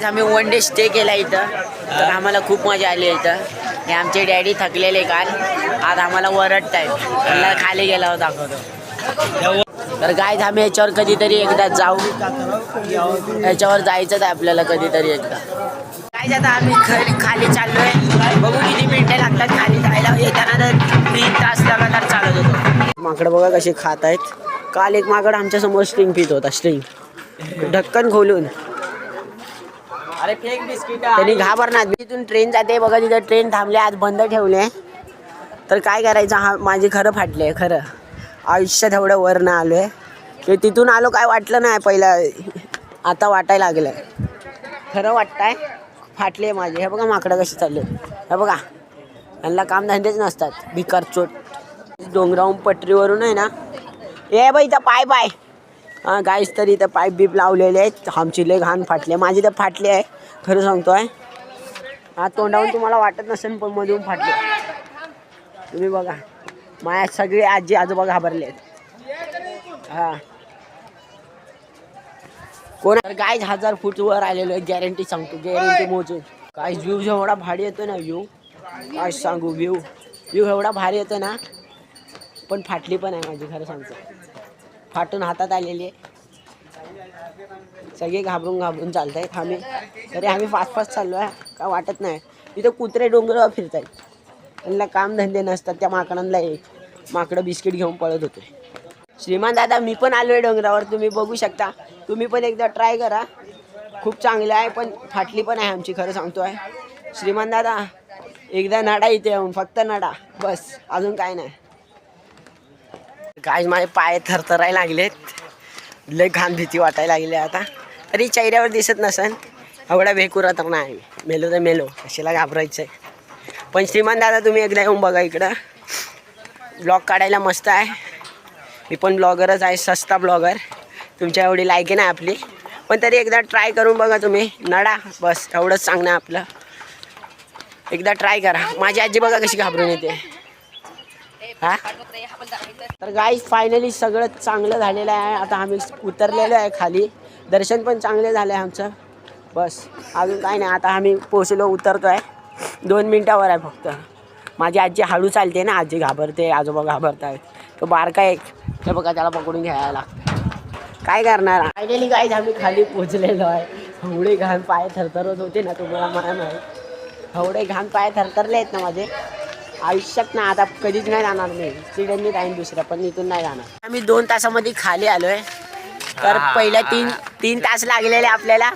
आम्ही one day stay केला इथं, तर आम्हाला खूप मजा आली इथं. हे आमचे डॅडी थकलेले काल, आज आम्हाला वरट टाईम त्यांना खाली गेल्यावर दाखवतो. तर गाईज आम्ही याच्यावर कधीतरी एकदा जाऊ, याच्यावर जायचंच आहे आपल्याला कधीतरी एकदा. काय आता आम्ही खाली चाललोय, बघू किती मिनिटं लागतात खाली जायला. येताना तर 3 तास लगातार चालत होतो. माकडं बघा कशी खात आहेत. काल एक माकड आमच्या समोर स्ट्रिंग पित होता, स्ट्रिंग ढक्कन खोलून. अरे फेक बिस्किट त्यांनी घाबरणार. तिथून ट्रेन जाते बघा, तिथं ट्रेन थांबले, आज बंद ठेवले. तर काय करायचं, हा माझी खरं फाटले. खरं आयुष्यात एवढं वर ना आलोय की तिथून आलो काय वाटलं नाही पहिला, आता वाटायला लागलं. खरं वाटतंय फाटले माझे. हे बघा माकडं कशी चालले, हे बघा. यांना कामधंदेच नसतात, भिकार चोट. डोंगरावून पटरीवरून आहे ना, ए बाई इथं पाय पाय. हां गाईस, तरी इथं पाईप बीप लावलेले आहेत. आमची लय घाण फाटले, माझी तर फाटली आहे खरं सांगतोय. हा तोंडावून तुम्हाला वाटत नसेल पण मधून फाटले. तुम्ही बघा, माझ्या सगळे आजी आजोबा घाबरले आहेत. हां कोण गाईज 1000 फूट वर आलेलो आहे, गॅरंटी सांगतो, गॅरंटी मोजून. काय व्ह्यू एवढा भारी येतो ना, व्ह्यू काय सांगू. व्ह्यू एवढा भारी येतो ना, पण फाटली पण आहे माझी खरं सांगतो. फाटून हातात आलेली आहे. सगळे घाबरून चालत आहेत. तरी आम्ही फास्ट चाललो आहे, काय वाटत नाही. तिथं कुत्रे डोंगरावर फिरत आहेत, त्यांना कामधंदे नसतात. त्या माकडांना माकडं बिस्किट घेऊन पळत होते. श्रीमान दादा, मी पण आलो आहे डोंगरावर, तुम्ही बघू शकता. तुम्ही पण एकदा ट्राय करा, खूप चांगलं आहे. पण फाटली पण आहे आमची खरं सांगतो आहे. श्रीमान दादा एकदा नडा इथे येऊन, फक्त नडा बस, अजून काय नाही. काय माझे पाय थरथरायला लागलेत, लय घाण भीती वाटायला लागली आता. तरी चेहऱ्यावर दिसत नसन, एवढा बेकुरा तर नाही. मेलो तर मेलो, कशाला घाबरायचं आहे. पण श्रीमान दादा तुम्ही एकदा येऊन बघा इकडं, ब्लॉग काढायला मस्त आहे. मी पण ब्लॉगरच आहे, सस्ता ब्लॉगर. तुमच्या एवढी लायकी नाही आपली, पण तरी एकदा ट्राय करून बघा तुम्ही. नडा बस, एवढंच सांगणं आपलं. एकदा ट्राय करा. माझी आजी बघा कशी घाबरून येते. हा तर गाईज फायनली सगळं चांगलं झालेलं आहे. आता आम्ही उतरलेलो आहे खाली, दर्शन पण चांगले झालं आहे आमचं. बस अजून काय नाही, आता आम्ही पोचलो, उतरतो आहे. 2 मिनटावर आहे फक्त. माझी आजी हळू चालते ना, आजी घाबरते, आजोबा घाबरत आहेत. तो बारका एक, हे बघा त्याला पकडून घ्यायला लागतं. काय करणार. फायनली गाईज आम्ही खाली पोचलेलो आहे. एवढे घाण पाय थरथरत होते ना, तुम्हाला मला माहीत. एवढे घाण पाय थरथरले आहेत ना माझे. आयुष्यात ना आता कधीच नाही जाणार मी. चिड्यांनी जाईन दुसऱ्या, पण इथून नाही जाणार. आम्ही 2 तासामध्ये खाली आलोय. तर पहिल्या 3 तास लागलेले आपल्याला.